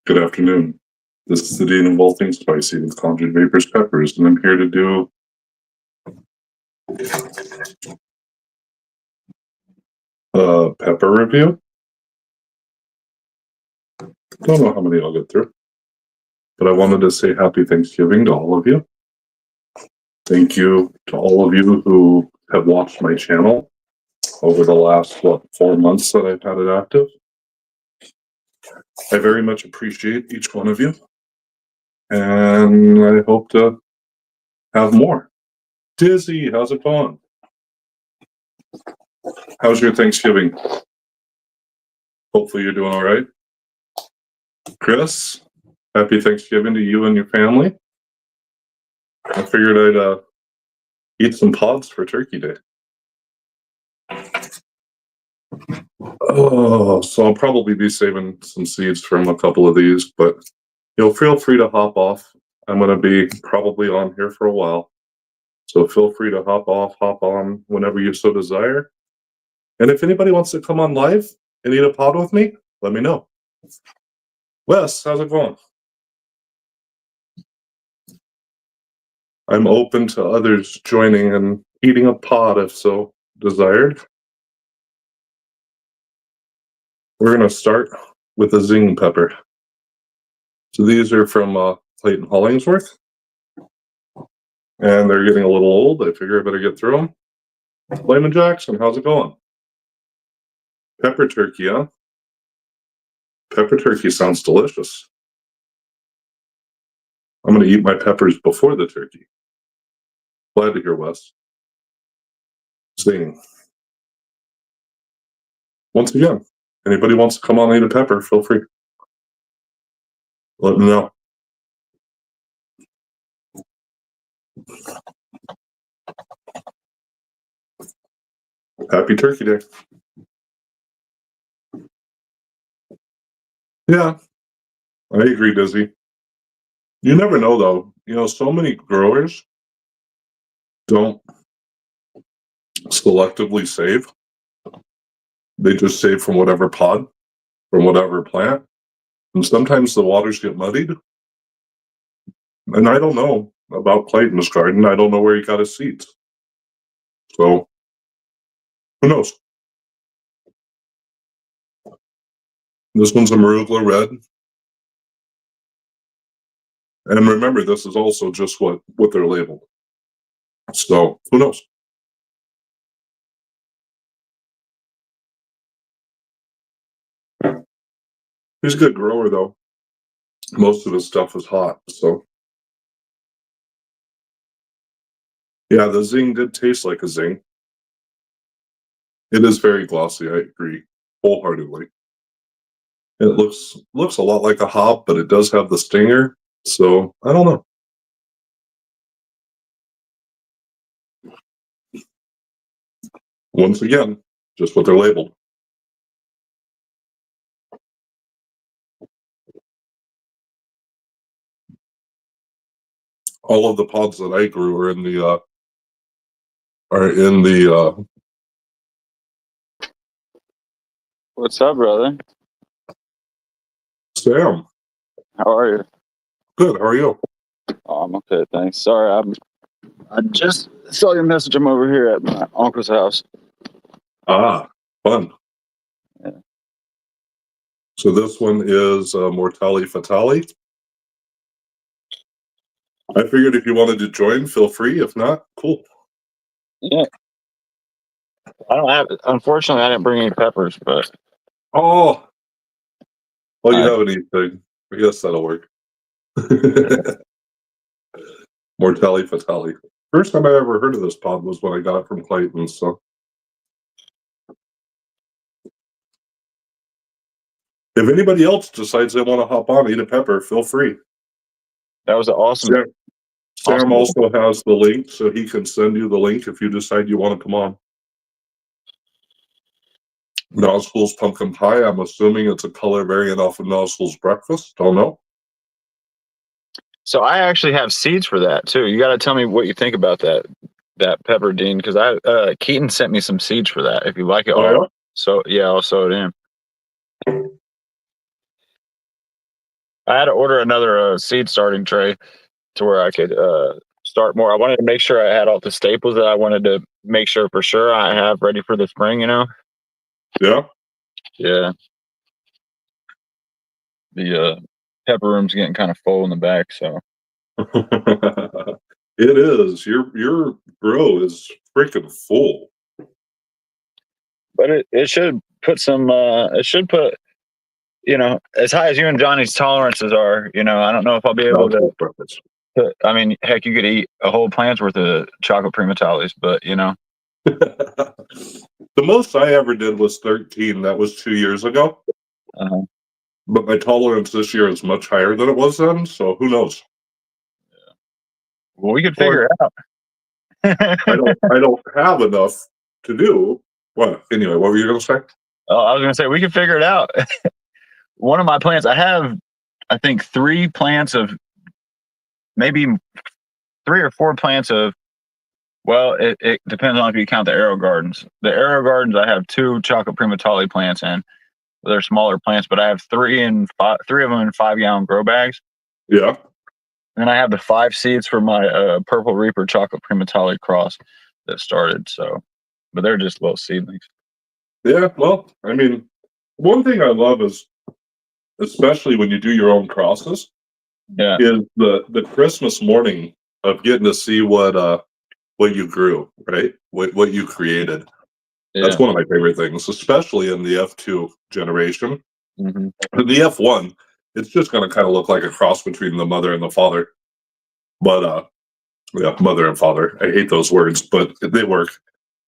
Good afternoon. This is the Dean of all things spicy with conjured vapors peppers, and I'm here to do a pepper review. Don't know how many I'll get through, but I wanted to say happy Thanksgiving to all of you. Thank you to all of you who have watched my channel over the last, 4 months that I've had it active. I very much appreciate each one of you, and I hope to have more. Dizzy, how's it going? How's your Thanksgiving? Hopefully you're doing all right. Chris, happy Thanksgiving to you and your family. I figured I'd eat some pods for Turkey Day. Oh, so I'll probably be saving some seeds from a couple of these, but you'll feel free to hop off. I'm going to be probably on here for a while. So feel free to hop off, hop on whenever you so desire. And if anybody wants to come on live and eat a pod with me, let me know. Wes, how's it going? I'm open to others joining and eating a pod if so desired. We're going to start with a zing pepper. So these are from Clayton Hollingsworth. And they're getting a little old. I figure I better get through them. Lyman Jackson, how's it going? Pepper turkey, huh? Pepper turkey sounds delicious. I'm going to eat my peppers before the turkey. Glad to hear, Wes. Zing. Once again, anybody wants to come on and eat a pepper, feel free. Let me know. Happy Turkey Day. Yeah, I agree, Dizzy. You never know, though. You know, so many growers don't selectively save. They just save from whatever pod, from whatever plant. And sometimes the waters get muddied. And I don't know about Clayton's garden. I don't know where he got his seeds. So, who knows? This one's a Marugla Red. And remember, this is also just what they're labeled. So, who knows? He's a good grower, though. Most of his stuff is hot, so. Yeah, the zing did taste like a zing. It is very glossy, I agree, wholeheartedly. It looks a lot like a hop, but it does have the stinger, so I don't know. Once again, just what they're labeled. All of the pods that I grew are in the What's up, brother? Sam. How are you? Good. How are you? Oh, I'm okay, thanks. Sorry, I just saw your message. I'm over here at my uncle's house. Ah, fun. Yeah. So this one is Mortali Fatali. I figured if you wanted to join, feel free. If not, cool. Yeah. I don't have. Unfortunately, I didn't bring any peppers, but Oh, well, you have anything? I guess that'll work. Mortali Fatali. First time I ever heard of this pod was when I got it from Clayton. So, if anybody else decides they want to hop on, eat a pepper, feel free. that was an awesome. Sam also has the link, so he can send you the link if you decide you want to come on. Nozzle's pumpkin pie. I'm assuming it's a color variant off of Nozzle's breakfast. Don't know. So I actually have seeds for that too. You got to tell me what you think about that pepper, Dean, because Keaton sent me some seeds for that. If you like it, Oh, yeah? so yeah, I'll sow it in. I had to order another seed starting tray to where I could start more. I wanted to make sure I had all the staples that I wanted to make sure for sure I have ready for the spring. Yeah. Yeah. The pepper room's getting kind of full in the back, so It is. Your grow is freaking full. but it should put some it should put as high as you and Johnny's tolerances are. I don't know if I'll be able That's to full purpose. I mean, heck, you could eat a whole plant's worth of chocolate primatalis, but The most I ever did was 13. That was 2 years ago. uh, But my tolerance this year is much higher than it was then. So who knows? well, we could figure it out. I don't have enough to do. What? Anyway, what were you going to say? Oh, I was going to say we could figure it out. One of my plants, I have, I think, 3 plants of maybe 3 or 4 plants of. Well, it depends on if you count the Aero Gardens. The Aero Gardens, I have 2 chocolate primatali plants in. They're smaller plants, but I have 3 of them in 5-gallon grow bags. Yeah. And I have the 5 seeds for my Purple Reaper chocolate primatali cross that started. So, but they're just little seedlings. Yeah. Well, I mean, one thing I love is, especially when you do your own crosses, Yeah. is the Christmas morning of getting to see what you grew, right? What you created. That's Yeah. one of my favorite things, especially in the F2 generation. Mm-hmm. In the F1, it's just going to kind of look like a cross between the mother and the father. But yeah, mother and father. I hate those words, but they work.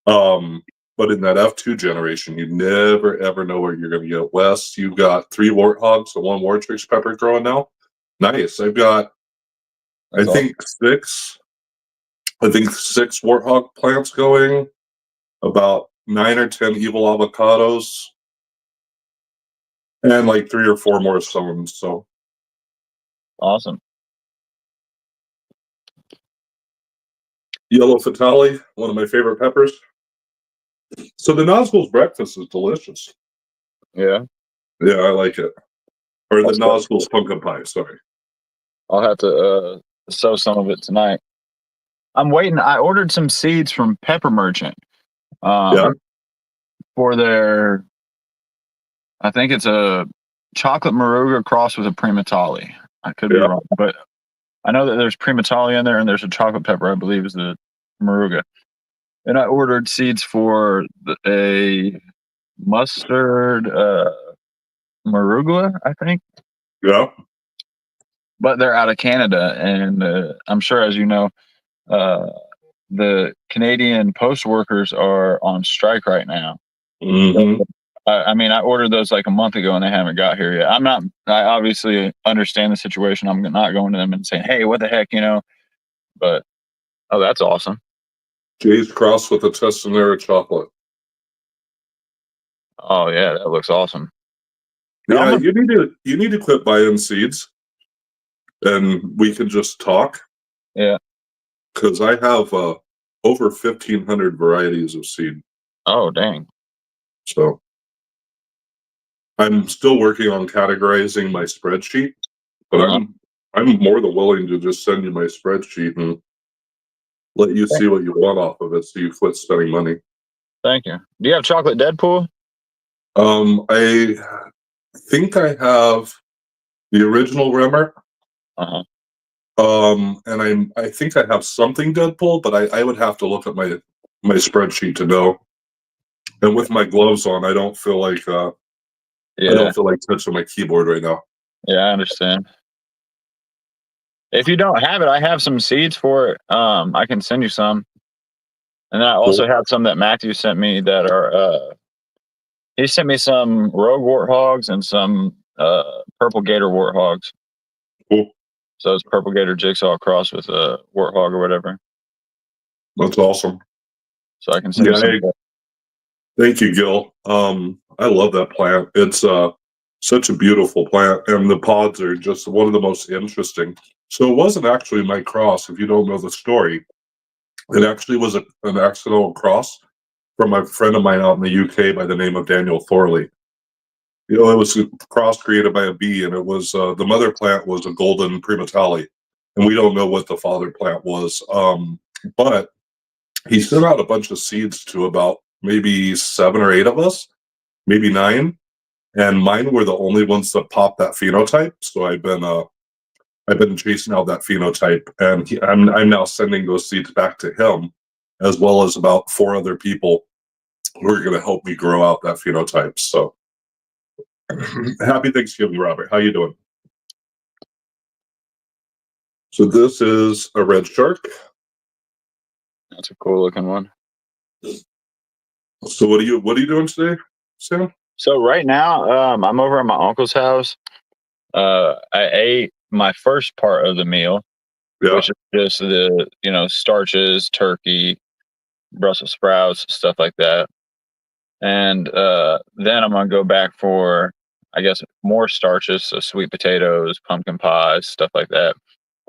But in that F2 generation, you never ever know where you're going to get. Wes, you've got 3 warthogs and 1 Wartrix pepper growing now. Nice. I've got, That's I think 6 warthog plants going. About 9 or 10 evil avocados, and like 3 or 4 more stones. So awesome. yellow fatale, one of my favorite peppers. So the Nazgul's breakfast is delicious. Yeah. Yeah, I like it. Or the I'll, Nazgul's pumpkin pie. Sorry. I'll have to sow some of it tonight. I'm waiting. I ordered some seeds from Pepper Merchant. Yeah. For their, I think it's a chocolate Moruga cross with a primatali. I could be wrong, but I know that there's primatali in there and there's a chocolate pepper, I believe, is the Moruga. And I ordered seeds for a mustard Moruga, I think. Yeah. But they're out of Canada, and I'm sure, as you know, the Canadian post workers are on strike right now. Mm-hmm. I mean, I ordered those like a month ago, and they haven't got here yet. I obviously understand the situation. I'm not going to them and saying, "Hey, what the heck," But oh, that's awesome. Jay's cross with a Testinera chocolate. Oh yeah, that looks awesome. Yeah, you need to quit buying seeds, and we can just talk. Yeah. Because I have over 1,500 varieties of seed. Oh dang. So I'm still working on categorizing my spreadsheet, but I'm more than willing to just send you my spreadsheet and let you see what you want off of it, so you quit spending money. Thank you. Do you have chocolate Deadpool? I think I have the original Rimmer. And I think I have something Deadpool, but I would have to look at my spreadsheet to know. And with my gloves on, I don't feel like I don't feel like touching my keyboard right now. Yeah, I understand. If you don't have it, I have some seeds for it. I can send you some. And then I also have some that Matthew sent me that are he sent me some rogue warthogs and some purple gator warthogs. Cool. So it's purple gator jigsaw cross with a warthog or whatever. That's awesome. So I can send you some. Thank you, Gil. I love that plant. It's such a beautiful plant, and the pods are just one of the most interesting. So it wasn't actually my cross, if you don't know the story. It actually was an accidental cross from a friend of mine out in the UK by the name of Daniel Thorley. It was cross created by a bee, and it was the mother plant was a golden primatale, and we don't know what the father plant was. But he sent out a bunch of seeds to about maybe 7 or 8 of us, maybe 9, and mine were the only ones that popped that phenotype. So I've been chasing out that phenotype, and I'm now sending those seeds back to him, as well as about 4 other people who are going to help me grow out that phenotype. So happy Thanksgiving, Robert. How you doing? So this is a red shark. That's a cool looking one. So what are you doing today, Sam? So right now, I'm over at my uncle's house. I ate my first part of the meal, Yeah. which is just the starches, turkey, Brussels sprouts, stuff like that. And then I'm gonna go back for, I guess, more starches, so sweet potatoes, pumpkin pies, stuff like that.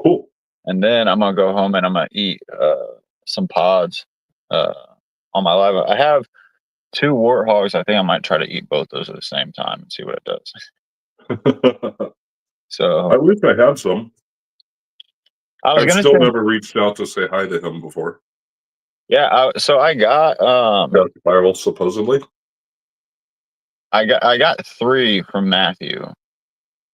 Cool. And then I'm gonna go home and I'm gonna eat some pods on my live. I have 2 warthogs. I think I might try to eat both those at the same time and see what it does. So I wish I had some. I was I've gonna still say, never reached out to say hi to him before. yeah. So I got That's viral, supposedly. I got 3 from Matthew.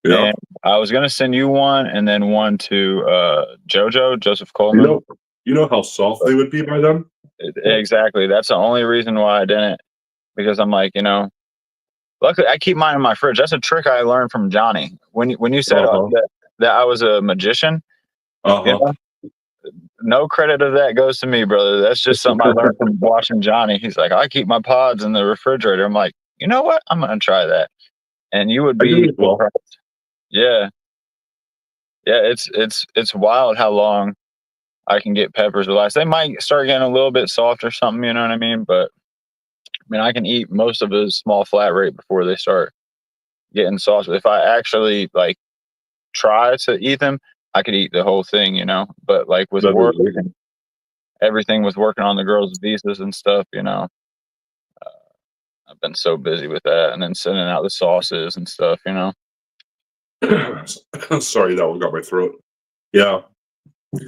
Yeah. And I was gonna send you one and then one to Joseph Coleman. You know how soft they would be by then? Exactly. That's the only reason why I didn't, because I'm like, luckily I keep mine in my fridge. That's a trick I learned from Johnny. When you said that I was a magician, no credit of that goes to me, brother. That's just something I learned from watching Johnny. He's like, I keep my pods in the refrigerator. I'm like, you know what? I'm gonna try that. And you would be surprised. Yeah. Yeah, it's wild how long I can get peppers to last. They might start getting a little bit soft or something, you know what I mean? But I mean, I can eat most of a small flat rate before they start getting soft. If I actually try to eat them, I could eat the whole thing, But with work and everything, with working on the girls' visas and stuff, I've been so busy with that, and then sending out the sauces and stuff, Sorry, that one got my throat. Yeah.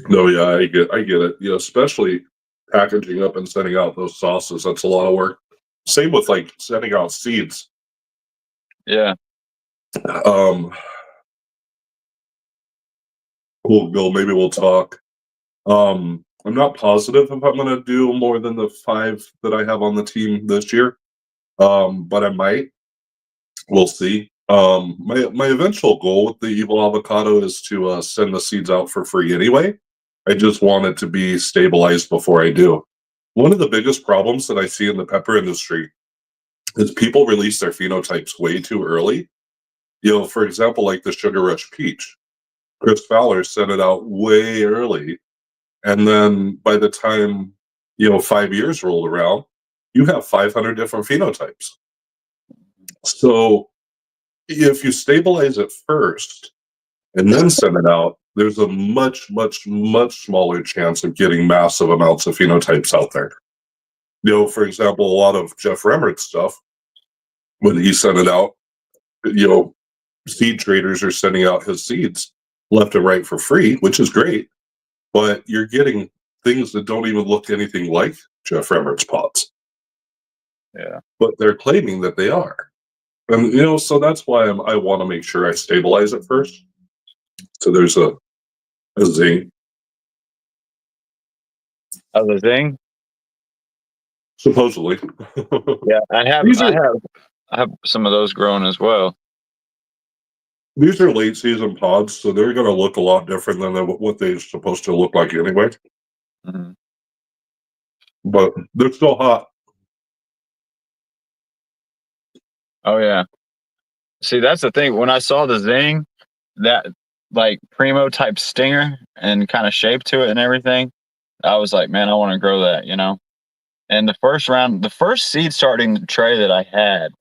No, yeah, I get it. Especially packaging up and sending out those sauces. That's a lot of work. Same with sending out seeds. Yeah. Cool, Bill. Maybe we'll talk. I'm not positive if I'm going to do more than the 5 that I have on the team this year. But I might. We'll see. My eventual goal with the evil avocado is to send the seeds out for free anyway. I just want it to be stabilized before I do. One of the biggest problems that I see in the pepper industry is people release their phenotypes way too early. For example, like the Sugar Rush Peach. Chris Fowler sent it out way early. And then by the time, 5 years rolled around, you have 500 different phenotypes. So if you stabilize it first and then send it out, there's a much, much, much smaller chance of getting massive amounts of phenotypes out there. For example, a lot of Jeff Remmert's stuff, when he sent it out, seed traders are sending out his seeds left and right for free, which is great, but you're getting things that don't even look anything like Jeff Remmert's pots. Yeah. But they're claiming that they are. And, so that's why I want to make sure I stabilize it first. So there's a zing. A zing? Supposedly. Yeah, I have some of those growing as well. These are late season pods, so they're going to look a lot different than what they're supposed to look like anyway. Mm-hmm. But they're still hot. Oh yeah. See, that's the thing. When I saw the zing, that primo type stinger and kind of shape to it and everything, I was like, man, I want to grow that, And the first seed starting tray that I had,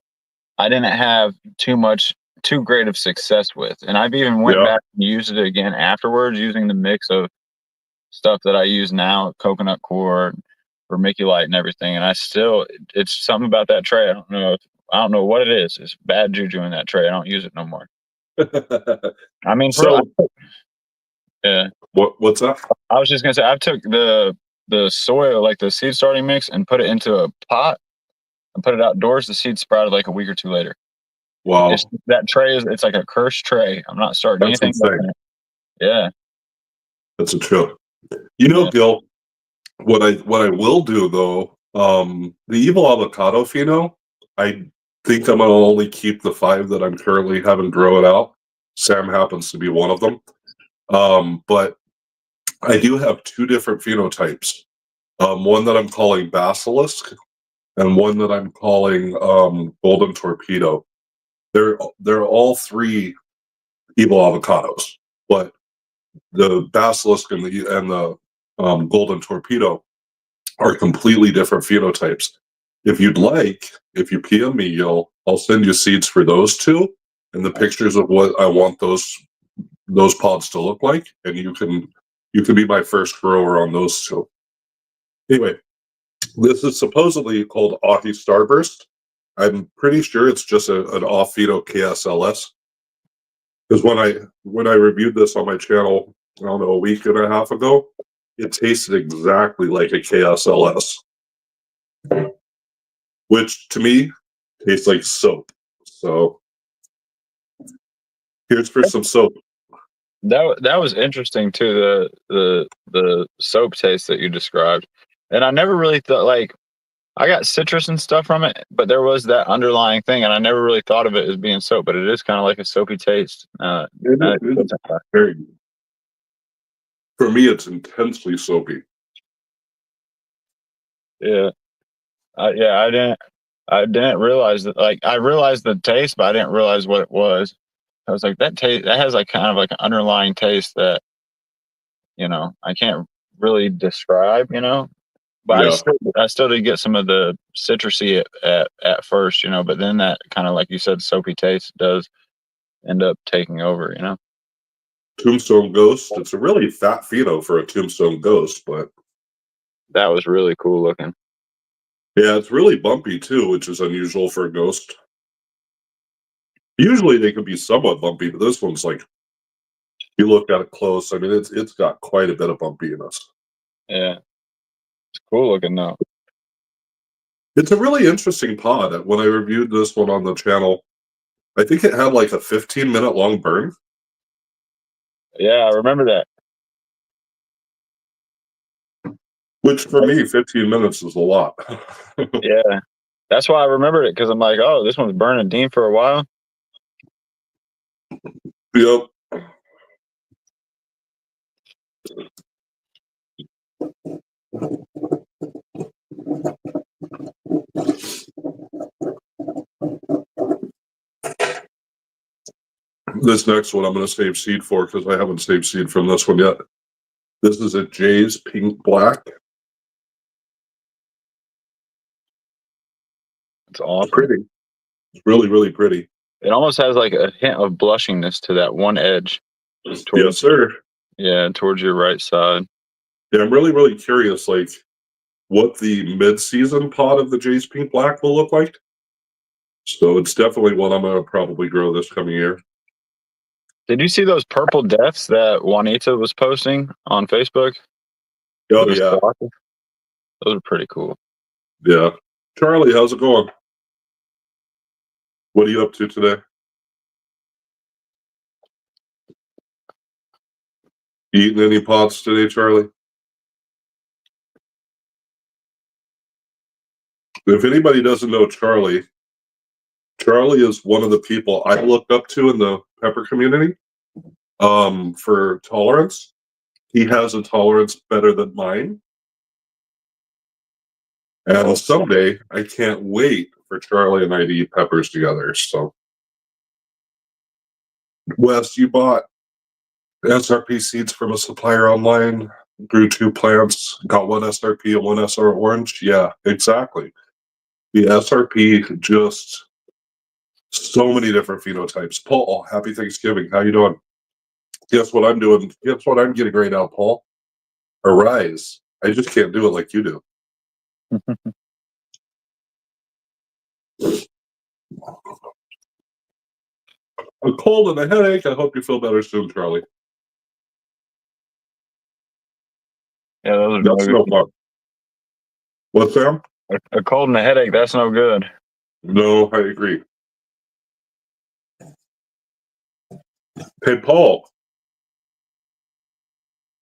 I didn't have too great of success with. And I've even went back and used it again afterwards, using the mix of stuff that I use now, coconut core, vermiculite and everything. And it's something about that tray. I don't know if I don't know what it is. It's bad juju in that tray. I don't use it no more. I mean, So yeah. what's that? I was just gonna say I took the soil, like the seed starting mix, and put it into a pot and put it outdoors. The seed sprouted like a week or two later. Wow, That tray it's like a cursed tray. I'm not starting that's anything. insane. Yeah. That's a trip. You know, Yeah. Gil, what I will do though, the evil avocado pheno, I think I'm gonna only keep the 5 that I'm currently having grow it out. Sam happens to be one of them. But I do have 2 different phenotypes. One that I'm calling basilisk and one that I'm calling golden torpedo. They're all 3 evil avocados, but the basilisk and the golden torpedo are completely different phenotypes. If you'd like, if you PM me, I'll send you seeds for those 2 and the pictures of what I want those pods to look like, and you can be my first grower on those 2. Anyway, this is supposedly called Ahi Starburst. I'm pretty sure it's just an off phyto KSLS. Because when I reviewed this on my channel, I don't know, a week and a half ago, it tasted exactly like a KSLS, which to me tastes like soap. So here's for some soap. That was interesting too, the soap taste that you described. And I never really thought, like, I got citrus and stuff from it, but there was that underlying thing, and I never really thought of it as being soap, but it is kind of like a soapy taste. It's very, for me, it's intensely soapy. Yeah. Yeah, I didn't realize that. Like, I realized the taste, but I didn't realize what it was. I was like, that has like kind of like an underlying taste that, I can't really describe, but Yeah. I still did get some of the citrusy at first, but then that kind of, like you said, soapy taste does end up taking over. Tombstone Ghost. It's a really fat pheno for a Tombstone Ghost, but That was really cool looking. yeah, it's really bumpy too, which is unusual for a ghost. Usually they can be somewhat bumpy, but this one's like, you look at it close, I mean, it's got quite a bit of bumpiness. Yeah. It's cool looking though. It's a really interesting pod. When I reviewed this one on the channel, I think it had like a 15-minute long burn. Yeah, I remember that. Which for me, 15 minutes is a lot. Yeah. That's why I remembered it, because I'm like, oh, this one's burning Dean for a while. Yep. This next one I'm going to save seed for because I haven't saved seed from this one yet. This is a Jay's Pink Black. It's awesome. Pretty. It's really, really pretty. It almost has like a hint of blushingness to that one edge. Yes, sir. Yeah, towards your right side. Yeah, I'm really, really curious, like, what the mid-season pod of the Jay's Pink Black will look like. So it's definitely one I'm going to probably grow this coming year. Did you see those purple deaths that Juanita was posting on Facebook? Oh, yeah. Those are pretty cool. Yeah. Charlie, how's it going? What are you up to today? You eating any pods today, Charlie? If anybody doesn't know Charlie, Charlie is one of the people I look up to in the pepper community for tolerance. He has a tolerance better than mine. And someday, I can't wait for Charlie and I to eat peppers together. So, Wes, you bought SRP seeds from a supplier online, grew 2 plants, got 1 SRP and 1 SR orange. Yeah, exactly. The SRP, just so many different phenotypes. Paul, happy Thanksgiving. How you doing? Guess what I'm doing? Guess what I'm getting right now, Paul? Arise. I just can't do it like you do. A cold and a headache. I hope you feel better soon, Charlie. Yeah, those are That's no no good. fun. What, Sam? A cold and a headache, that's no good. No, I agree. Hey, Paul,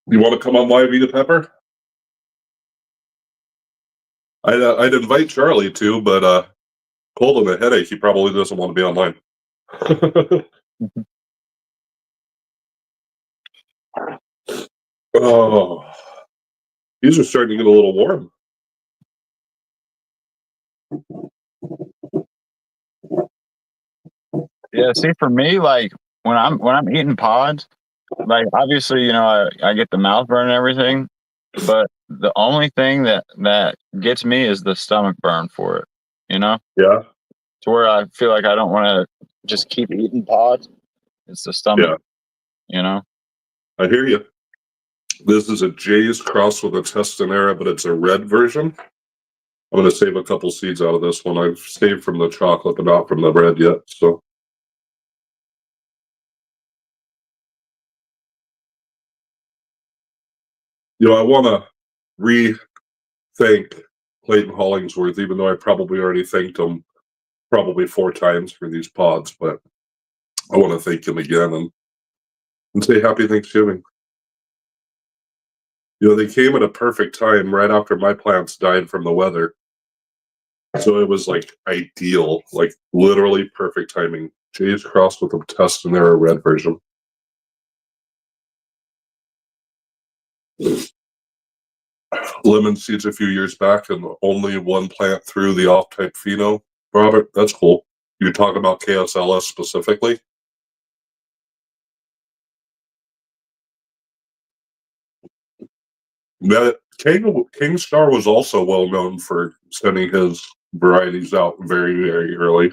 you want to come on live, eat a pepper? I'd invite Charlie too, but cold and a headache, he probably doesn't want to be online. Oh, these are starting to get a little warm. Yeah, see, for me, like when I'm eating pods, like obviously, I get the mouth burn and everything, but the only thing that gets me is the stomach burn for it. Yeah, To where I feel like I don't want to just keep eating pods. It's the stomach. yeah, You know. I hear you. This is a Jay's cross with a Testinera, but it's a red version. I'm going to save a couple seeds out of this one. I've saved from the chocolate, but not from the red yet. So, I want to re-thank Clayton Hollingsworth, even though I probably already thanked him probably 4 times for these pods, but I want to thank him again and say happy Thanksgiving. They came at a perfect time right after my plants died from the weather. So it was like ideal, like literally perfect timing. Jay's crossed with a Testinera red version. Lemon seeds a few years back and only one plant through the off-type pheno. Robert, that's cool. You're talking about KSLS specifically? That King Star was also well known for sending his varieties out very, very early.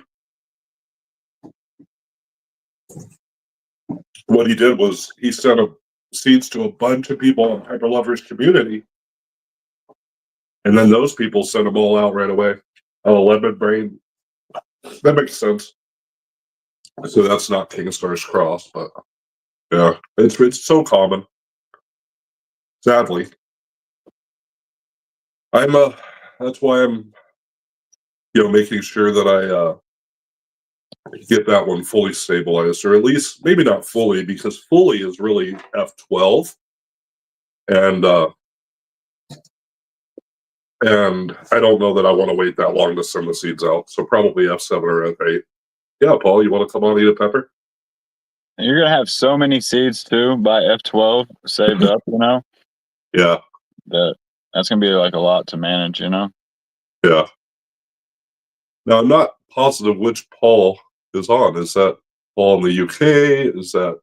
What he did was he sent seeds to a bunch of people in Pepper Lovers community, and then those people sent them all out right away. Oh, lemon brain. That makes sense. So that's not King Star's cross, but yeah, it's so common. Sadly, I'm that's why I'm making sure that I get that one fully stabilized, or at least maybe not fully, because fully is really F12, and I don't know that I want to wait that long to send the seeds out. So probably F7 or F8. Yeah, Paul, you want to come on eat a pepper? And you're gonna have so many seeds too by F12 saved up. Yeah, That's gonna be like a lot to manage. yeah. Now I'm not positive which Paul is on. Is that Paul in the UK? Is that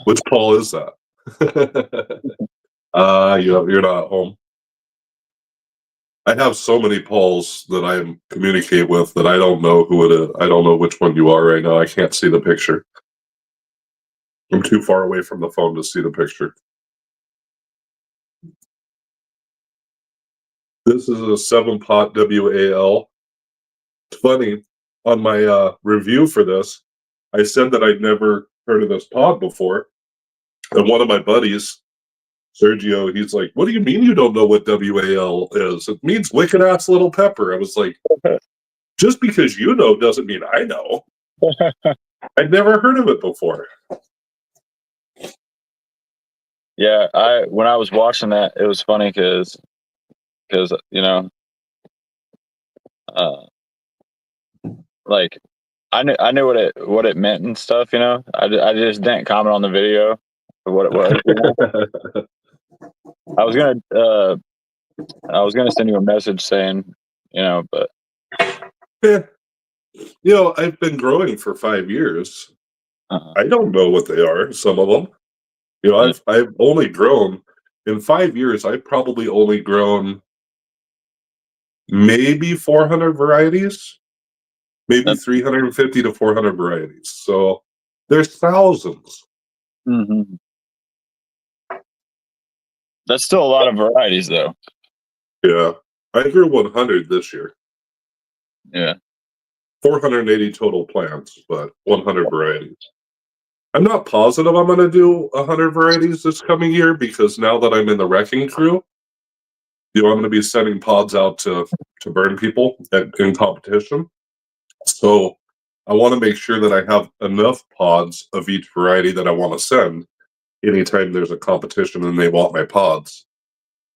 which Paul is that? You're not home. I have so many Pauls that I communicate with that I don't know who it is. I don't know which one you are right now. I can't see the picture. I'm too far away from the phone to see the picture. This is a 7-pot WAL. It's funny, on my review for this, I said that I'd never heard of this pod before. And one of my buddies, Sergio, he's like, "What do you mean you don't know what WAL is? It means wicked ass little pepper." I was like, just because you know doesn't mean I know. I'd never heard of it before. Yeah, when I was watching that, it was funny because like I knew what it meant and stuff. I just didn't comment on the video of what it was. I was gonna send you a message saying, but Yeah. I've been growing for 5 years. uh, I don't know what they are, some of them. I've only grown in 5 years. I've probably only grown maybe 400 varieties, maybe that's 350 to 400 varieties. So there's thousands. mm-hmm. That's still a lot of varieties, though. Yeah, I grew 100 this year. Yeah, 480 total plants, but 100 varieties. I'm not positive I'm going to do 100 varieties this coming year because now that I'm in the wrecking crew, I'm going to be sending pods out to burn people in competition. So I want to make sure that I have enough pods of each variety that I want to send anytime there's a competition and they want my pods.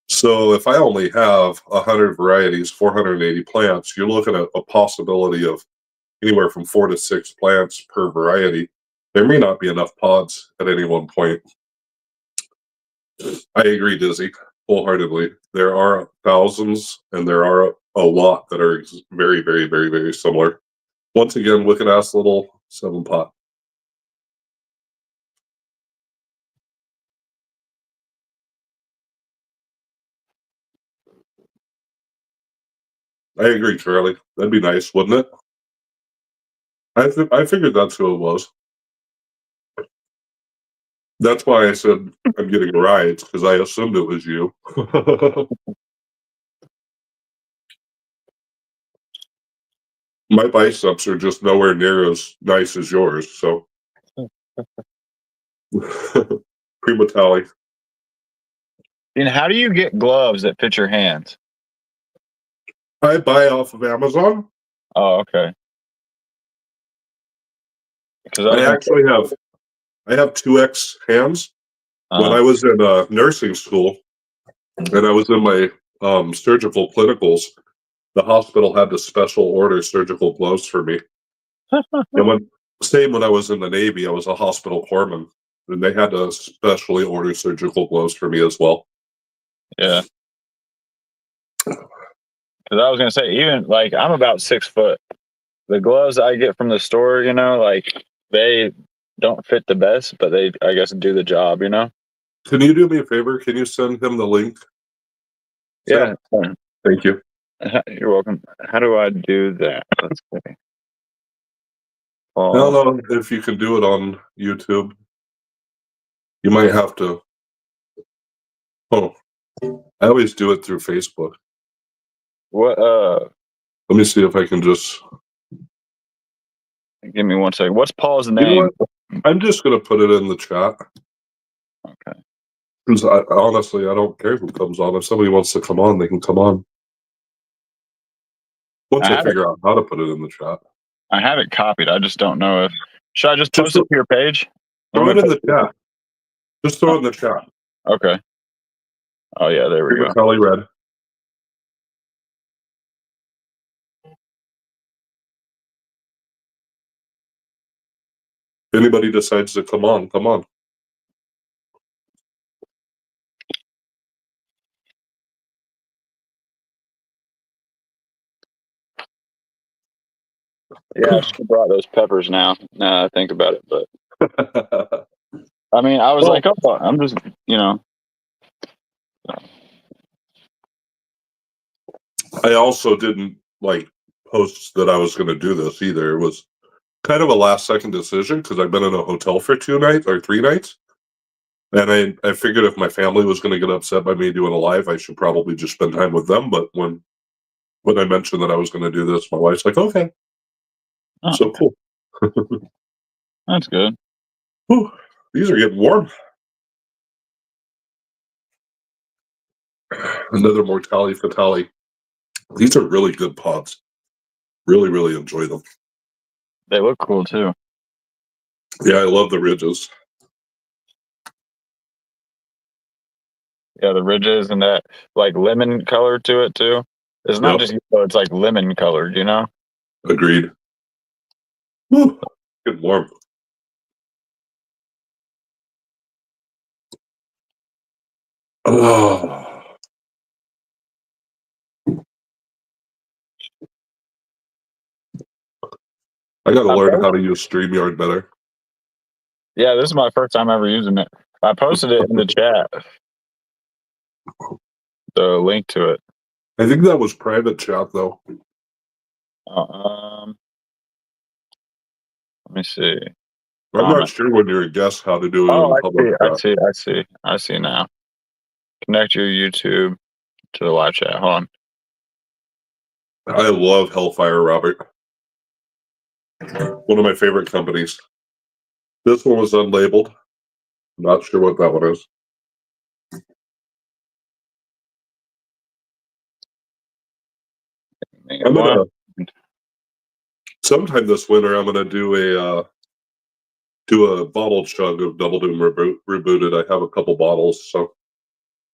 So if I only have 100 varieties, 480 plants, you're looking at a possibility of anywhere from 4 to 6 plants per variety. There may not be enough pods at any one point. I agree, Dizzy, wholeheartedly. There are thousands, and there are a lot that are very, very, very, very similar. Once again, wicked ass little 7-pot. I agree, Charlie. That'd be nice, wouldn't it? I figured that's who it was. That's why I said I'm getting rides, because I assumed it was you. My biceps are just nowhere near as nice as yours, so. Prima Tally. And how do you get gloves that fit your hands? I buy off of Amazon. Oh, okay. Because I have 2X hands. When I was in nursing school and I was in my surgical clinicals, the hospital had to special order surgical gloves for me. And when I was in the Navy, I was a hospital corpsman, and they had to specially order surgical gloves for me as well. Yeah. Because I was gonna say, even like I'm about 6 foot. The gloves I get from the store, like they don't fit the best, but they, I guess, do the job. Can you do me a favor? Can you send him the link? Yeah. Thank you. You're welcome. How do I do that? Let's see. I don't know if you can do it on YouTube. You might have to. Oh, I always do it through Facebook. What? Let me see if I can just. Give me 1 second. What's Paul's name? You know what? I'm just gonna put it in the chat. Okay. Because honestly, I don't care who comes on. If somebody wants to come on, they can come on. Once I figure out how to put it in the chat. I have it copied. I just don't know if. Should I just post it to your page? Throw it in the chat. Just throw it in the chat. Okay. Oh yeah, there we go. Kelly Red. If anybody decides to come on, come on. Yeah, I should have brought those peppers now. Now I think about it, but I mean, I was like, oh, I'm just, I also didn't post that I was going to do this either. It was kind of a last second decision because I've been in a hotel for 2 nights or 3 nights. And I figured if my family was going to get upset by me doing a live, I should probably just spend time with them. But when I mentioned that I was going to do this, my wife's like, okay. Oh, so cool. That's good. Whew, these are getting warm. Another Mortali Fatali. These are really good pods. Really, really enjoy them. They look cool too. Yeah, I love the ridges. Yeah, the ridges and that like lemon color to it too. It's not just yellow, it's like lemon colored, Agreed. Whew, getting warm. Oh. I gotta learn how to use StreamYard better. Yeah, this is my first time ever using it. I posted it in the chat. The link to it. I think that was private chat though. Let me see. I'm not sure when you're a guest how to do it in public chat. I see now. Connect your YouTube to the live chat. Hold on. I love Hellfire Robert. One of my favorite companies. This one was unlabeled. Not sure what that one is. I'm gonna sometime this winter. I'm gonna do a bottle chug of Double Doom rebooted. I have a couple bottles, so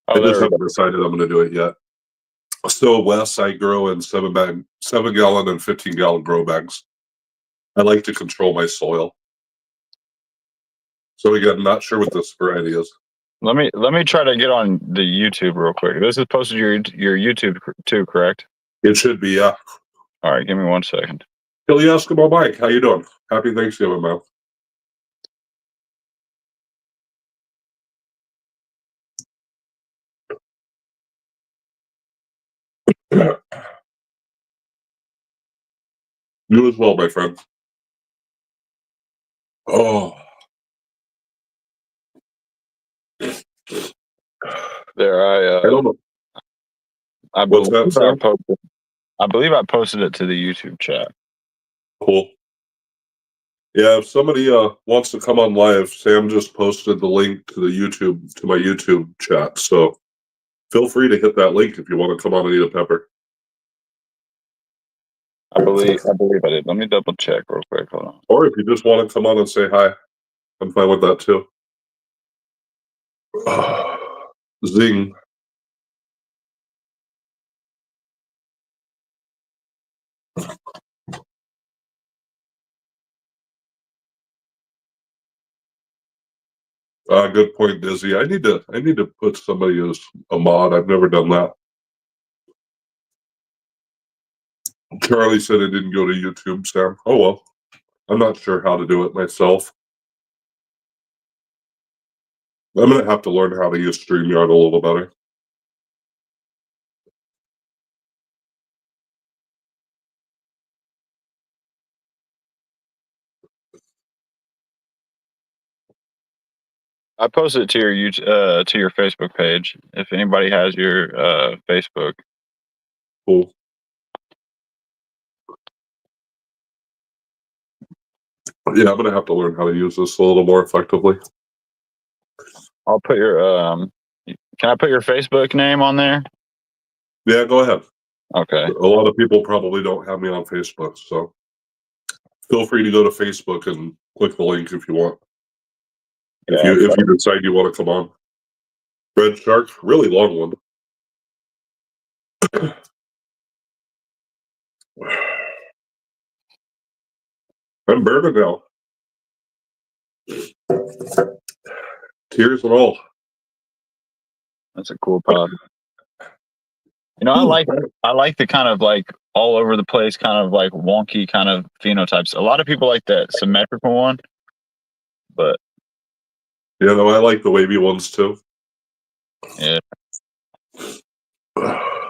I just haven't decided I'm gonna do it yet. So Wes, I grow in 7-gallon and 15-gallon grow bags. I like to control my soil. So again, not sure what this variety is. Let me try to get on the YouTube real quick. This is posted your YouTube too, correct? It should be, yeah. All right, give me 1 second. Billy Eskimo Mike, how you doing? Happy Thanksgiving, man. You as well, my friend. Oh. There, I don't know. I What's believe that, I Sam? posted. I believe I posted it to the YouTube chat. Cool. Yeah, if somebody wants to come on live, Sam just posted the link to my YouTube chat. So feel free to hit that link if you want to come on and eat a pepper. I believe I did. Let me double check real quick. Hold on. Or if you just want to come on and say hi, I'm fine with that too. Zing. Good point, Dizzy. I need to put somebody as a mod. I've never done that. Charlie said it didn't go to YouTube, Sam. Oh well. I'm not sure how to do it myself. I'm gonna have to learn how to use StreamYard a little better. I posted it to your to your Facebook page. If anybody has your Facebook. Cool. Yeah, I'm gonna have to learn how to use this a little more effectively. I'll put your can I put your Facebook name on there? Yeah, go ahead. Okay. A lot of people probably don't have me on Facebook, so feel free to go to Facebook and click the link if you want. If you decide you want to come on. Red Shark, really long one. I'm burning now. Tears and all. That's a cool pod. You know, I like the kind of like all over the place, kind of like wonky kind of phenotypes. A lot of people like that symmetrical one, but Yeah, no, I like the wavy ones too. yeah. I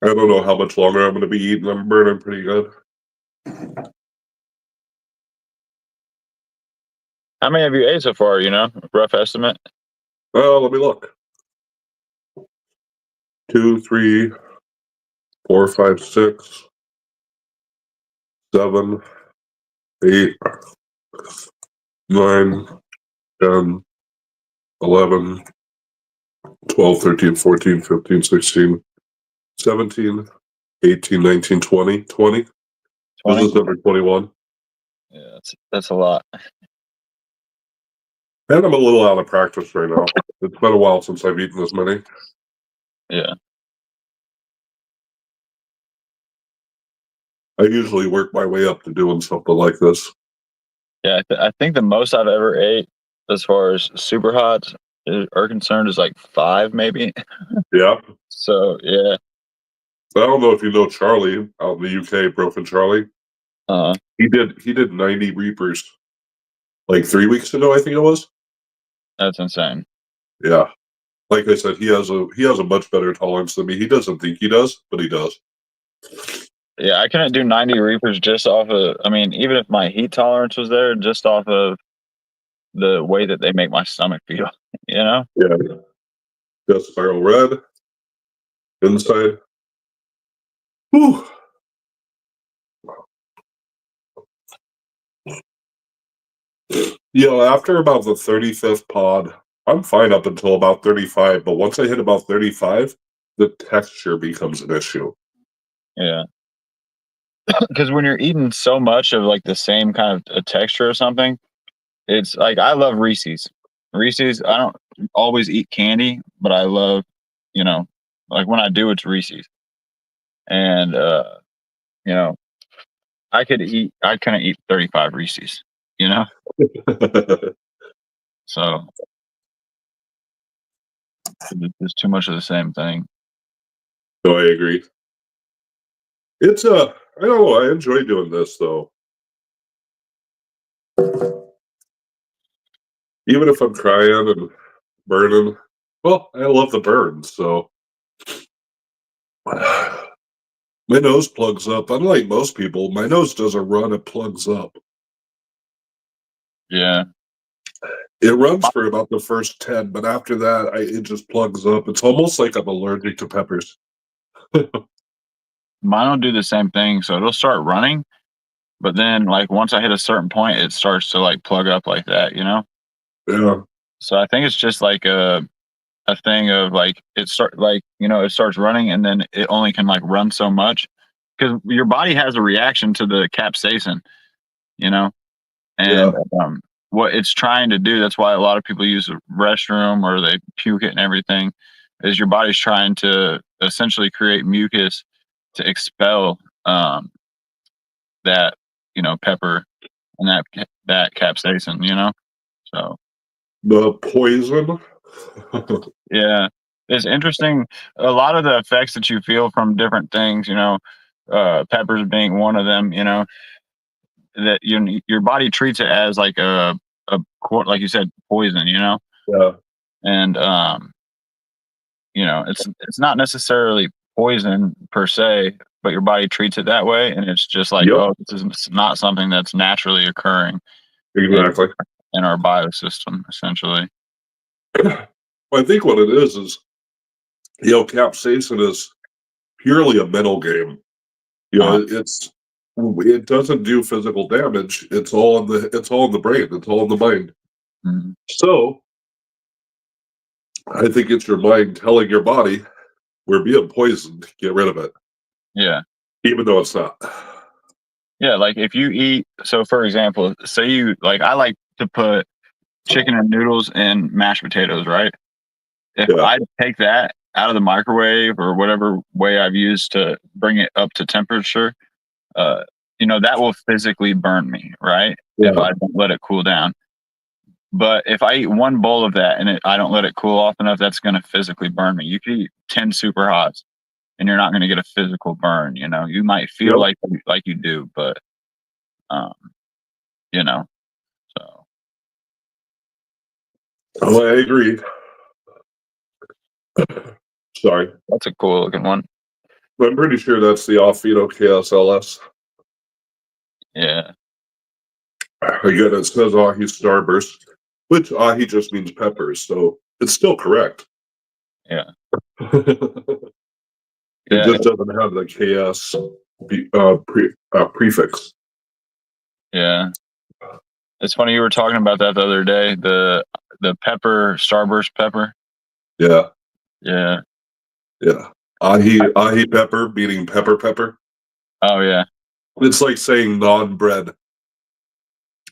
don't know how much longer I'm going to be eating. I'm burning pretty good. How many have you ate so far? You know, rough estimate. Well, let me look. 2, 3, 4, 5, 6, 7, 8, 9, 10, 11, 12, 13, 14, 15, 16, 17, 18, 19, 20. 20. 20? This is number 21. Yeah, that's a lot. And I'm a little out of practice right now. It's been a while since I've eaten this many. Yeah. I usually work my way up to doing something like this. Yeah, I think the most I've ever ate, as far as super hots are concerned, is like 5, maybe. Yeah. So yeah. I don't know if you know Charlie out in the UK, Broken Charlie. He did 90 Reapers like 3 weeks ago, I think it was. That's insane. Yeah. Like I said, he has a much better tolerance than me. He doesn't think he does, but he does. Yeah, I couldn't do 90 Reapers just off of, I mean, even if my heat tolerance was there, just off of the way that they make my stomach feel, you know? Yeah. Just Spiral Red. Inside. Whew. After about the 35th pod, I'm fine up until about 35, but once I hit about 35, the texture becomes an issue. Yeah. Because when you're eating so much of like the same kind of a texture or something, it's like I love Reese's. Reese's, I don't always eat candy, but I love, like when I do, it's Reese's. And, you know, I couldn't eat 35 Reese's, you know? So it's too much of the same thing. No, I agree. It's I don't know, I enjoy doing this though. Even if I'm crying and burning, well, I love the burns, so my nose plugs up. Unlike most people, my nose doesn't run, it plugs up. Yeah. It runs for about the first 10, but after that, it just plugs up. It's almost like I'm allergic to peppers. Mine will do the same thing. So it'll start running, but then like once I hit a certain point, it starts to like plug up like that, you know? Yeah. So I think it's just like a thing of like it starts running and then it only can like run so much because your body has a reaction to the capsaicin, you know? Yeah. And what it's trying to do, that's why a lot of people use the restroom or they puke it and everything, is your body's trying to essentially create mucus to expel that pepper and that capsaicin, so The poison. yeah, it's interesting. A lot of the effects that you feel from different things, peppers being one of them, that your body treats it as like like you said, poison, Yeah. and it's not necessarily poison per se, but your body treats it that way, and it's just like, Yep. oh, this is not something that's naturally occurring Exactly. in our biosystem, essentially. I think what it is capsaicin is purely a mental game. It doesn't do physical damage. It's all in the brain. It's all in the mind. Mhm. So I think it's your mind telling your body, we're being poisoned, get rid of it. Yeah. Even though it's not. Yeah, like if you eat, so for example, say I like to put chicken and noodles in mashed potatoes, right? If Yeah. I take that out of the microwave or whatever way I've used to bring it up to temperature, that will physically burn me, right? If Yeah. I don't let it cool down. But if I eat one bowl of that and I don't let it cool off enough, that's going to physically burn me. You could eat 10 super hots and you're not going to get a physical burn. You might feel Yep. like you do, but, um, so. Oh, I agree. Sorry. That's a cool looking one. I'm pretty sure that's the Offito KSLS. Yeah. Again, it says Ahi Starburst, which Ahi just means peppers, so it's still correct. Yeah. It Yeah. just doesn't have the KS prefix. Yeah. It's funny you were talking about that the other day. The pepper, Starburst pepper. Yeah. Yeah. Yeah. Ahi pepper meaning pepper. Oh yeah. It's like saying non-bread.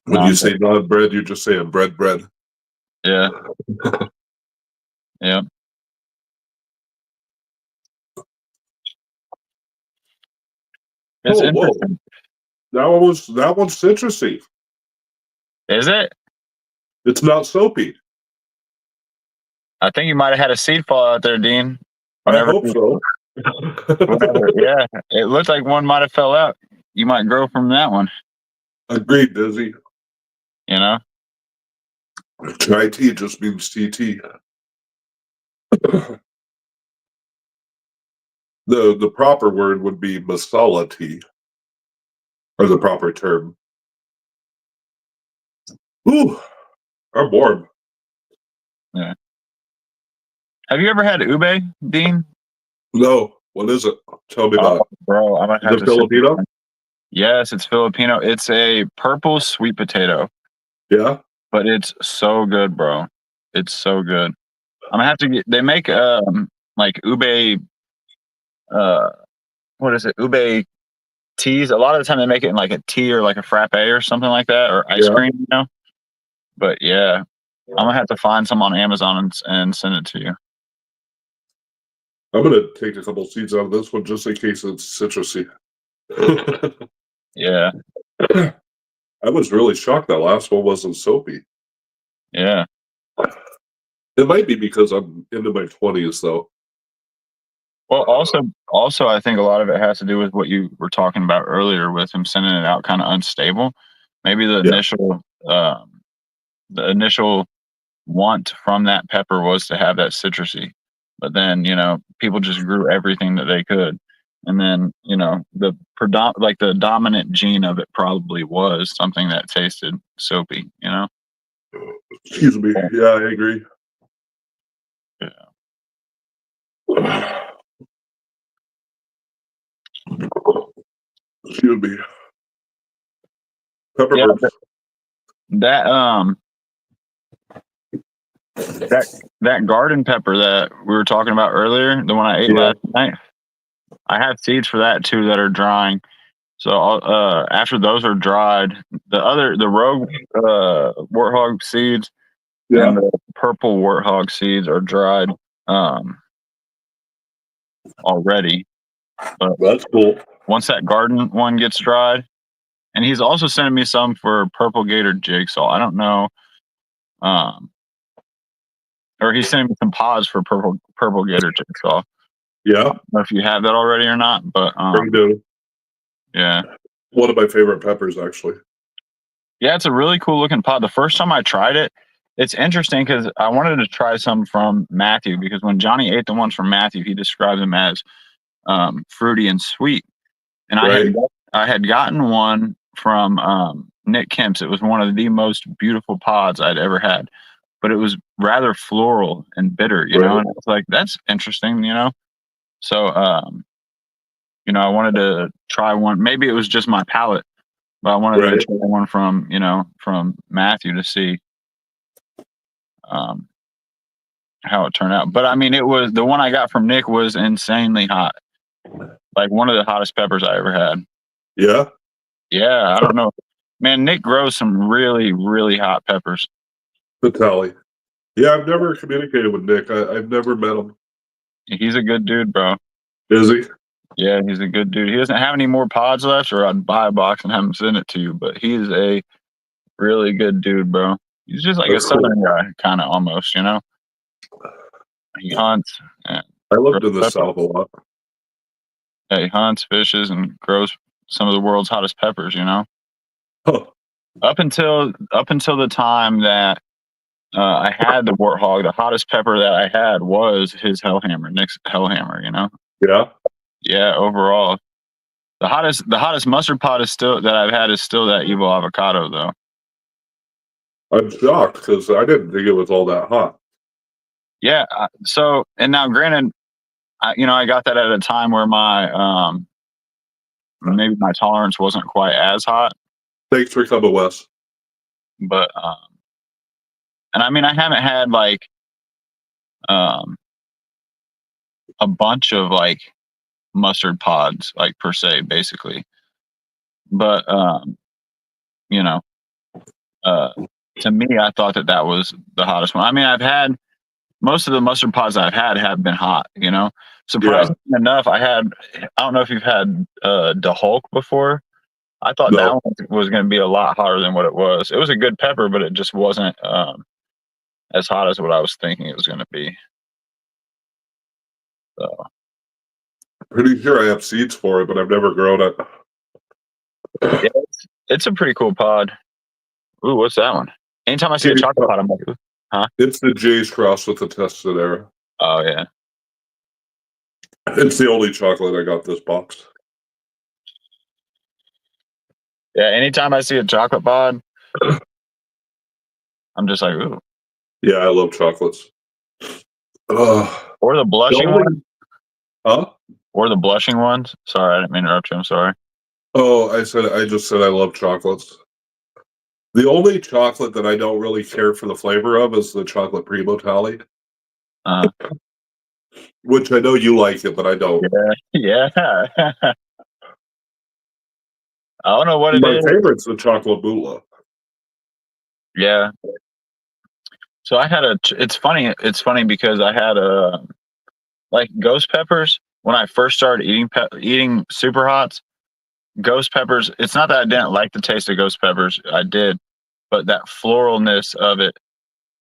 When you say non-bread, you're just saying bread. Yeah. Yeah. It's interesting. Whoa. That one's citrusy. Is it? It's not soapy. I think you might have had a seed fall out there, Dean. I hope so. Yeah, it looked like one might have fell out. You might grow from that one. Agreed, Dizzy. Chai tea just means TT. The proper word would be masala tea, or the proper term. Ooh, I'm warm. Yeah. Have you ever had ube, Dean? No. What is it? Tell me Oh, about bro, I'm gonna it. have Is it to say. Filipino? Yes, it's Filipino. It's a purple sweet potato, Yeah. but it's so good, bro. It's so good. I'm gonna have to get. They make like ube. What is it? Ube teas. A lot of the time they make it in like a tea or like a frappe or something like that, or ice Yeah. cream. But yeah, I'm gonna have to find some on Amazon and send it to you. I'm gonna take a couple seeds out of this one just in case it's citrusy. Yeah, I was really shocked that last one wasn't soapy. yeah. It might be because I'm into my 20s though. Well, also, I think a lot of it has to do with what you were talking about earlier with him sending it out kind of unstable. Maybe Yeah. the initial want from that pepper was to have that citrusy, but then people just grew everything that they could, and then the dominant gene of it probably was something that tasted soapy. Excuse me. Yeah, I agree. Yeah. Excuse me. Pepper Yeah, burps. that that garden pepper that we were talking about earlier, the one I ate Yeah. last night, I have seeds for that too that are drying. So after those are dried, the rogue warthog seeds and Yeah. the purple warthog seeds are dried already. But That's cool. once that garden one gets dried, and he's also sending me some for purple gator jigsaw. I don't know, or he's sending me some pods for purple gator jigsaw. Yeah. I don't know if you have that already or not, but Bring down. yeah. One of my favorite peppers, actually. Yeah, it's a really cool looking pod. The first time I tried it, it's interesting because I wanted to try some from Matthew because when Johnny ate the ones from Matthew, he described them as fruity and sweet. And Right. I had gotten one from Nick Kemp's. It was one of the most beautiful pods I'd ever had, but it was rather floral and bitter, Right. And it's like that's interesting, So I wanted to try one. Maybe it was just my palate, but I wanted Right. to try one from Matthew to see how it turned out. But I mean, it was the one I got from Nick was insanely hot, like one of the hottest peppers I ever had. Yeah. Yeah, I don't know, man. Nick grows some really, really hot peppers. Vitaly. Yeah, I've never communicated with Nick. I've never met him. He's a good dude, bro. Is he? Yeah, he's a good dude. He doesn't have any more pods left, or I'd buy a box and have him send it to you. But he's a really good dude, bro. He's just like That's a southern guy, kind of almost, He hunts. And I lived in the grows South a lot. Yeah, he hunts, fishes, and grows some of the world's hottest peppers. Huh. Up until the time that I had the warthog, the hottest pepper that I had was his Hellhammer, Nick's Hellhammer. Yeah. Yeah, overall, the hottest mustard pod is still that I've had is still that evil avocado though. I'm shocked because I didn't think it was all that hot. Yeah. So, and now, granted, I got that at a time where my maybe my tolerance wasn't quite as hot, Thanks for coming, Wes. but and I mean, I haven't had like a bunch of like mustard pods, like per se, basically, but you know, to me, I thought that was the hottest one. I mean, I've had most of the mustard pods I've had have been hot. Surprisingly enough, I don't know if you've had the Hulk before. I thought that one was going to be a lot hotter than what it was. It was a good pepper, but it just wasn't as hot as what I was thinking it was going to be. So, Pretty sure I have seeds for it, but I've never grown it. yeah, it's a pretty cool pod. Ooh, what's that one? Anytime I see a chocolate pod, I'm like, ooh, huh? It's the Jay's cross with the Tested Era. Oh yeah. It's the only chocolate I got this box. Yeah, anytime I see a chocolate pod, I'm just like, ooh. Yeah, I love chocolates. Or the blushing one. Huh? or the blushing ones. Sorry, I didn't mean to interrupt you. I'm sorry. Oh, I just said I love chocolates. The only chocolate that I don't really care for the flavor of is the chocolate Primo Tally, Uh, which I know you like it, but I don't. yeah. I don't know what it My is. favorite's the chocolate Bula. Yeah. So I had it's funny. It's funny because I had like ghost peppers when I first started eating super hots. Ghost peppers. It's not that I didn't like the taste of ghost peppers. I did, but that floralness of it,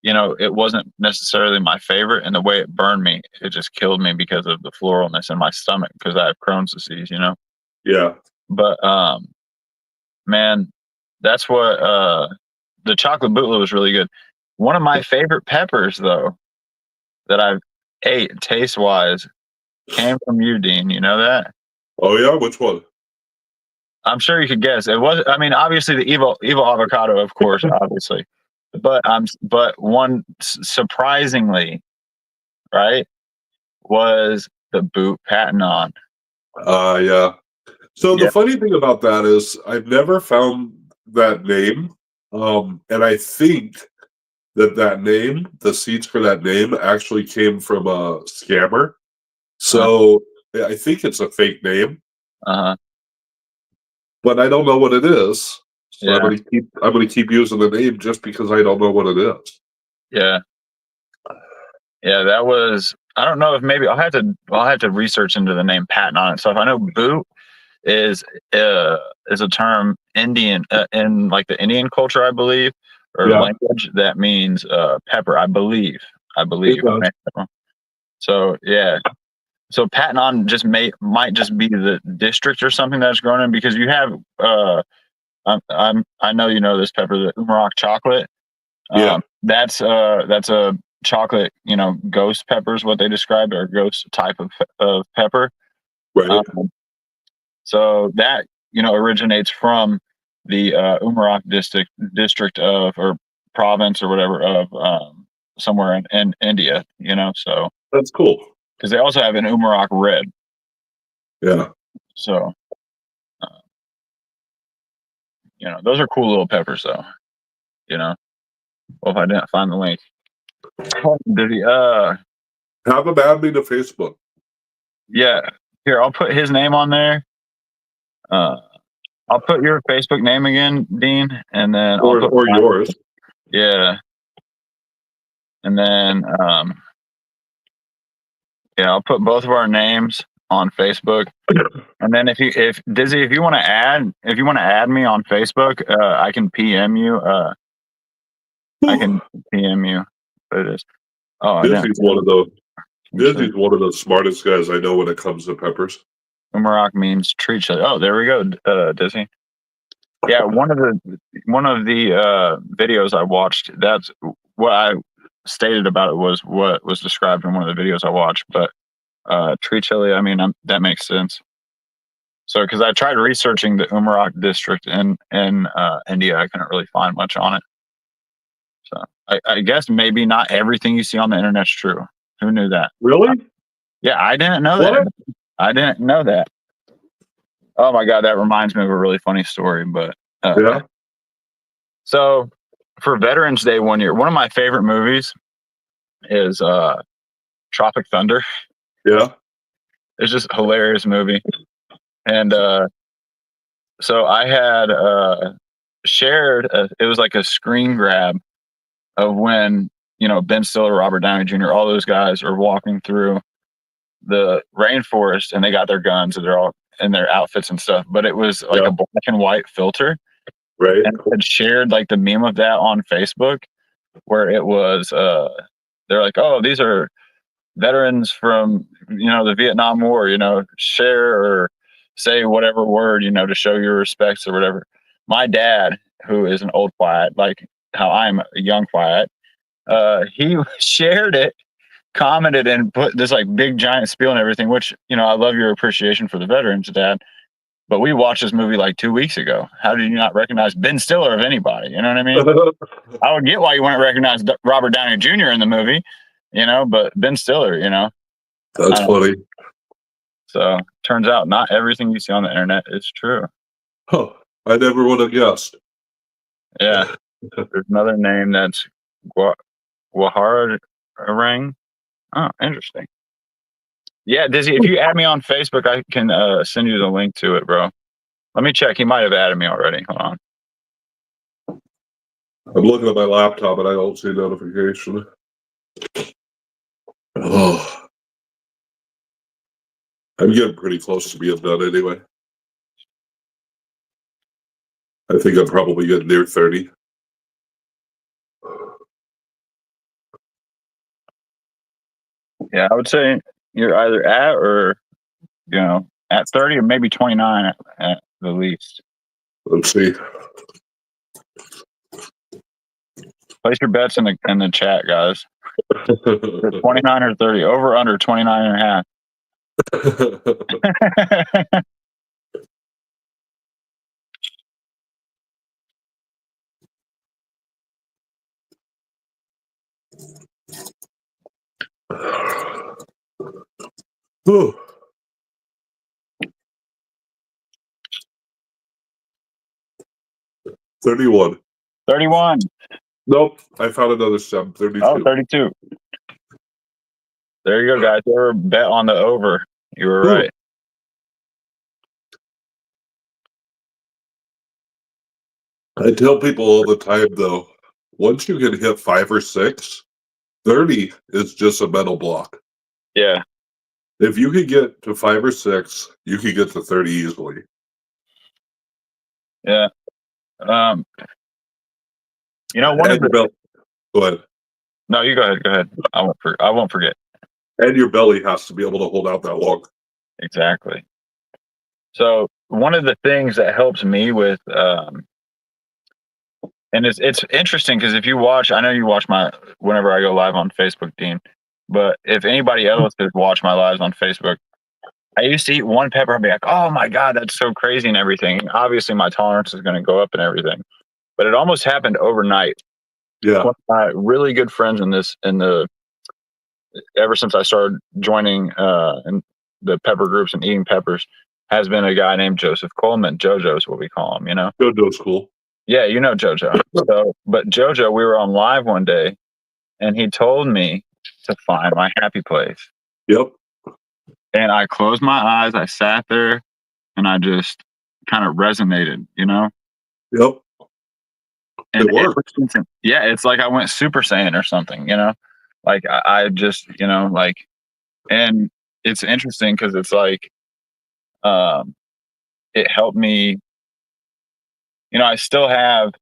it wasn't necessarily my favorite. And the way it burned me, it just killed me because of the floralness in my stomach because I have Crohn's disease. Yeah. But man, that's what the chocolate Bula was really good. One of my favorite peppers, though, that I've ate taste wise came from you, Dean. You know that? Oh yeah, which one? I'm sure you could guess. It was. I mean, obviously the evil avocado, of course, obviously, but one surprisingly, right, was the boot Patanon. Yeah. So the Yeah. funny thing about that is I've never found that name. And I think that name, the seeds for that name actually came from a scammer. So I think it's a fake name, Uh-huh. but I don't know what it is. So Yeah. I'm gonna keep using the name just because I don't know what it is. Yeah. Yeah. That was. I don't know if maybe I'll have to research into the name Patanon itself. I know boot is a term Indian in like the Indian culture, I believe, or Yeah, language that means pepper. I believe. it does. So yeah. So Patanon might just be the district or something that's grown in because you have I know you know this pepper, the Umarock chocolate. Yeah, That's a chocolate, ghost pepper is what they describe, or ghost type of pepper. right. Um, so that originates from the Umarock district of or province or whatever of somewhere in India. So That's cool. because they also have an Umarock red. Yeah. So those are cool little peppers, though. Well, if I didn't find the link, did he? Have him add me to Facebook. Yeah. Here, I'll put his name on there. Uh, I'll put your Facebook name again, Dean, and then I'll put Or yours. yeah, and then yeah, I'll put both of our names on Facebook, and then if Dizzy, if you want to add me on Facebook, I can PM you. I can PM you. What it is? Oh, I didn't. Dizzy's one of the smartest guys I know when it comes to peppers. Umarock means tree chili. Oh, there we go, Dizzy. Yeah, one of the videos I watched. That's what I stated about it was what was described in one of the videos I watched. But tree chili, I mean, that makes sense. So, because I tried researching the Umarock district in India, I couldn't really find much on it. So, I guess maybe not everything you see on the internet's true. Who knew that? Really? Yeah, I didn't know that. I didn't know that. Oh my God, that reminds me of a really funny story. But Yeah. so for Veterans Day one year, one of my favorite movies is Tropic Thunder. Yeah. It's just a hilarious movie. And so I had shared, it was like a screen grab of when, Ben Stiller, Robert Downey Jr., all those guys are walking through the rainforest and they got their guns and they're all in their outfits and stuff. But it was like a black and white filter. Right. And I had shared like the meme of that on Facebook where it was, they're like, oh, these are veterans from, the Vietnam War, share or say whatever word, to show your respects or whatever. My dad, who is an old quiet, like how I'm a young quiet, he shared it, commented, and put this like big giant spiel and everything, which, I love your appreciation for the veterans, Dad. But we watched this movie like 2 weeks ago. How did you not recognize Ben Stiller of anybody? You know what I mean? I would get why you wouldn't recognize Robert Downey Jr. in the movie, but Ben Stiller, That's funny. So turns out not everything you see on the internet is true. Huh. I never would have guessed. Yeah. There's another name that's Wahararang. Oh, interesting. Yeah, Dizzy, if you add me on Facebook, I can send you the link to it, bro. Let me check. He might have added me already. Hold on. I'm looking at my laptop and I don't see notification. Oh. I'm getting pretty close to being done anyway. I think I'm probably getting near 30. Yeah, I would say you're either at or, at 30 or maybe 29 at the least. Let's see. Place your bets in the chat, guys. 29 or 30. Over under 29 and a half. Ooh. 31. 31. Nope. I found another sub. 32. Oh, 32. There you go, guys. Whoever bet on the over, you were right. I tell people all the time, though, once you can hit 5 or 6, 30 is just a mental block. Yeah. If you could get to 5 or 6, you could get to 30 easily. Yeah. One of Go ahead. No, you go ahead. Go ahead. I won't forget. And your belly has to be able to hold out that long. Exactly. So one of the things that helps me with, and it's interesting because if you watch, I know you watch whenever I go live on Facebook, Dean, but if anybody else has watched my lives on Facebook, I used to eat one pepper and be like, oh my God, that's so crazy and everything. Obviously my tolerance is going to go up and everything, but it almost happened overnight. Yeah. One of my really good friends ever since I started joining in the pepper groups and eating peppers has been a guy named Joseph Coleman. JoJo is what we call him, JoJo's cool. Yeah, JoJo. But JoJo, we were on live one day and he told me to find my happy place. Yep. And I closed my eyes, I sat there and I just kind of resonated, Yep. And it worked. Yeah, it's like I went Super Saiyan or something, like I just, and it's interesting because it's like, it helped me, I still have,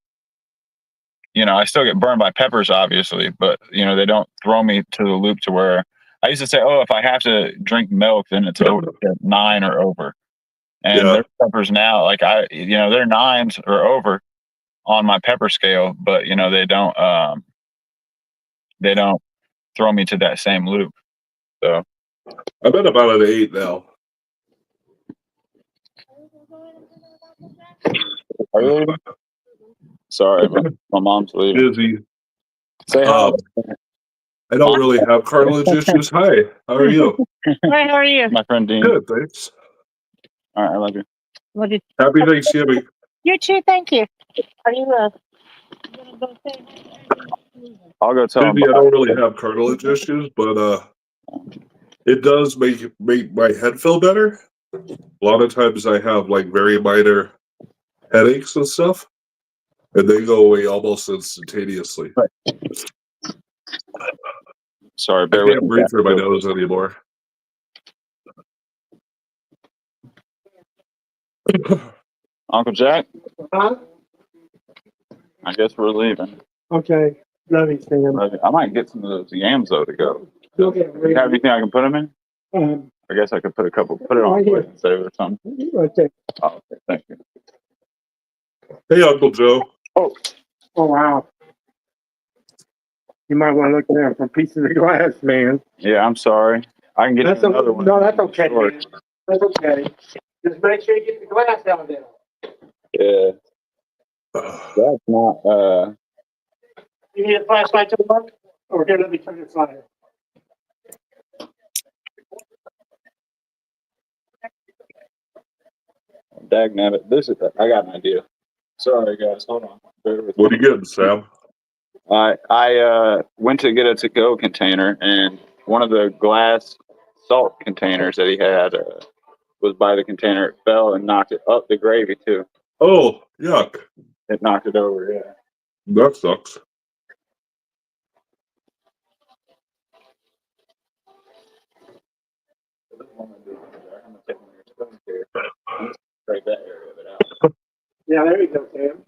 I still get burned by peppers, obviously, but they don't throw me to the loop to where I used to say, oh, if I have to drink milk, then it's over 9 or over. And there's peppers now, like they're 9s or over on my pepper scale, but they don't throw me to that same loop. So I'm at about an 8 now. Are you leaving? Sorry, my mom's leaving. Busy. Say hi. I don't really have cartilage issues. Hi, how are you? Hi, how are you? My friend Dean. Good, thanks. All right, I love you. Happy Thanksgiving. You too, thank you. Are you gonna go say I'll go tell him. Maybe I don't really have cartilage issues, but it does make my head feel better. A lot of times I have like very minor headaches and stuff, and they go away almost instantaneously. Sorry, I can't breathe through my nose anymore. Uncle Jack, Huh? I guess we're leaving. Okay. Love you, Sam. Love you. I might get some of those yams though to go. Okay. You have anything I can put them in? I guess I could put it on Right here. and save or something. Right there. Oh, okay, thank you. Hey, Uncle Joe. Oh, wow. You might want to look there for pieces of glass, man. Yeah, I'm sorry. I can get That's you another one. No, that's okay, Sure. man. That's okay. Just make sure you get the glass out of there. Yeah. That's not, You need a flashlight to work? Or here, let me turn this light on. Dagnabbit. I got an idea. Sorry, guys. Hold on. Bear with What me. are you getting, Sam? I went to get a to-go container, and one of the glass salt containers that he had was by the container. It fell and knocked it up the gravy too. Oh, yuck. It knocked it over. Yeah. That sucks. I'm gonna take one of your spoons here. I'm gonna scrape that area of it out. Yeah, there you go, Sam.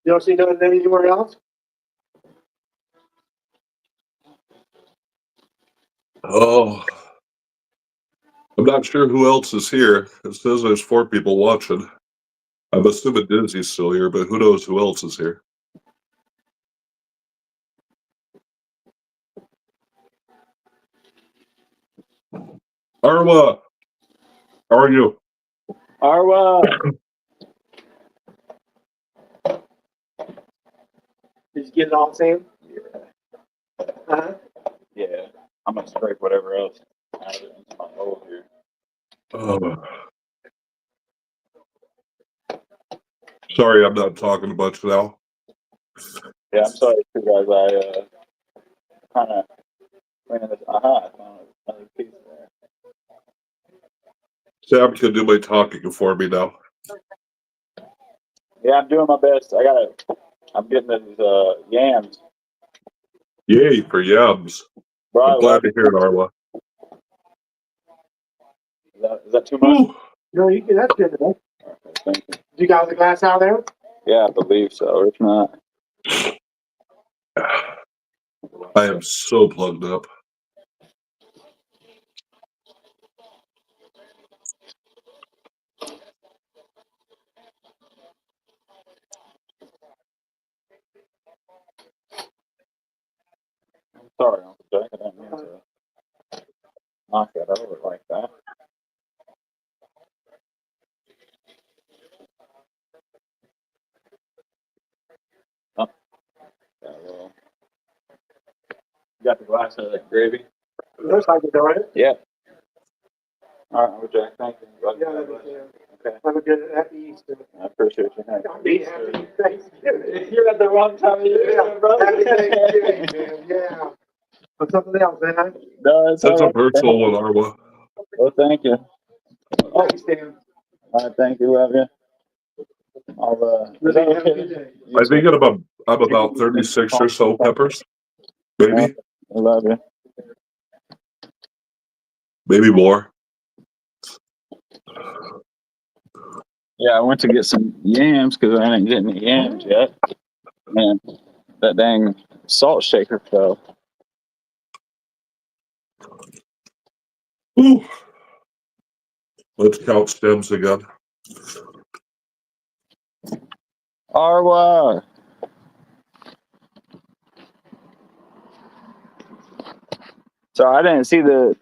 You don't see nothing anywhere else? Oh, I'm not sure who else is here. It says there's 4 people watching. I'm assuming Dizzy's still here, but who knows who else is here. Arwa, how are you? Arwa. Did you get it all, Sam? Uh-huh. Yeah. I'm gonna scrape whatever else out of it into my bowl here. Sorry, I'm not talking much now. Yeah, I'm sorry too, guys. I kind of cleaning this. I found another piece there. Sam can do my talking for me now. Yeah, I'm doing my best. I'm getting these yams. Yay for yams. Bro, I'm glad to hear it, Arwa. Is that too much? Ooh. No, that's good enough. Okay, thank you. You got the glass out there? Yeah, I believe so. If not, I am so plugged up. I'm sorry, Uncle Jack. I didn't mean to knock that over like that. Oh, yeah, well, you got the glass of that gravy? Looks like it's all right. Yeah. All right, Uncle Jack. Thank you. Love you. Yeah, God bless. Okay. have a good happy Easter. I appreciate you. Happy Thanksgiving. You're at the wrong time of year, brother. Happy Thanksgiving, man. Yeah. But something else, man. No, it's That's all a personal one, Arwa. Well, thank you. Thanks, Sam. All right, thank you. Love you. Is that Have a okay? good day. I think I'm about 36 or so peppers. Maybe. I love you. Maybe more. Yeah, I went to get some yams because I didn't get any yams yet. And that dang salt shaker fell. Ooh. Let's count stems again. Arwa. So I didn't see the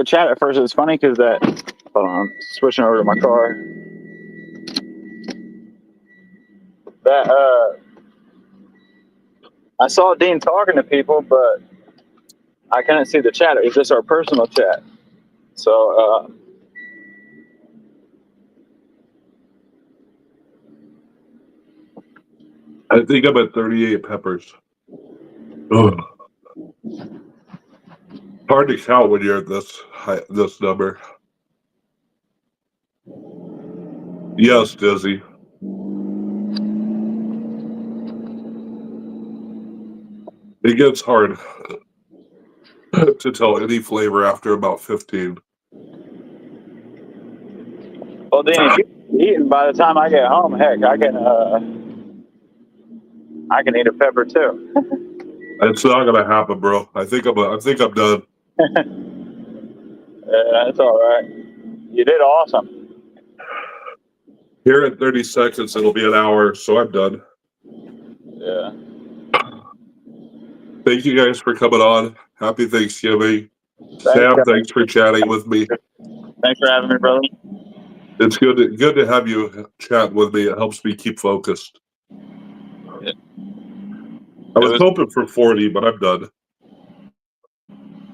chat at first. It's funny because hold on, I'm switching over to my car. I saw Dean talking to people, but I couldn't see the chat. It was just our personal chat. So I think I'm at 38 peppers. Ugh. Hard to count when you're at this number. Yes, Dizzy. It gets hard to tell any flavor after about 15. well, Dean, if you're eating by the time I get home, heck, I can eat a pepper too. It's not gonna happen, bro. I think I'm done. That's all right. You did awesome. Here in 30 seconds, it'll be an hour, so I'm done. Yeah. Thank you guys for coming on. Happy Thanksgiving. Thanks, Sam, guys. thanks for chatting with me. Thanks for having me, brother. It's good to have you chat with me. It helps me keep focused. Yeah. I was hoping for 40, but I'm done.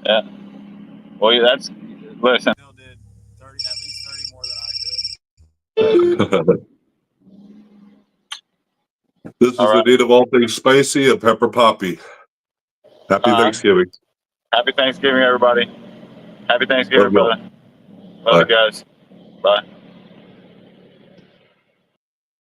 Yeah. Well, Listen, Still did 30, at least 30 more than I could. This is All the right. need of all things spicy and pepper poppy. Happy Thanksgiving. Happy Thanksgiving, everybody. Happy Thanksgiving, Love y'all. brother. Love you guys. Bye.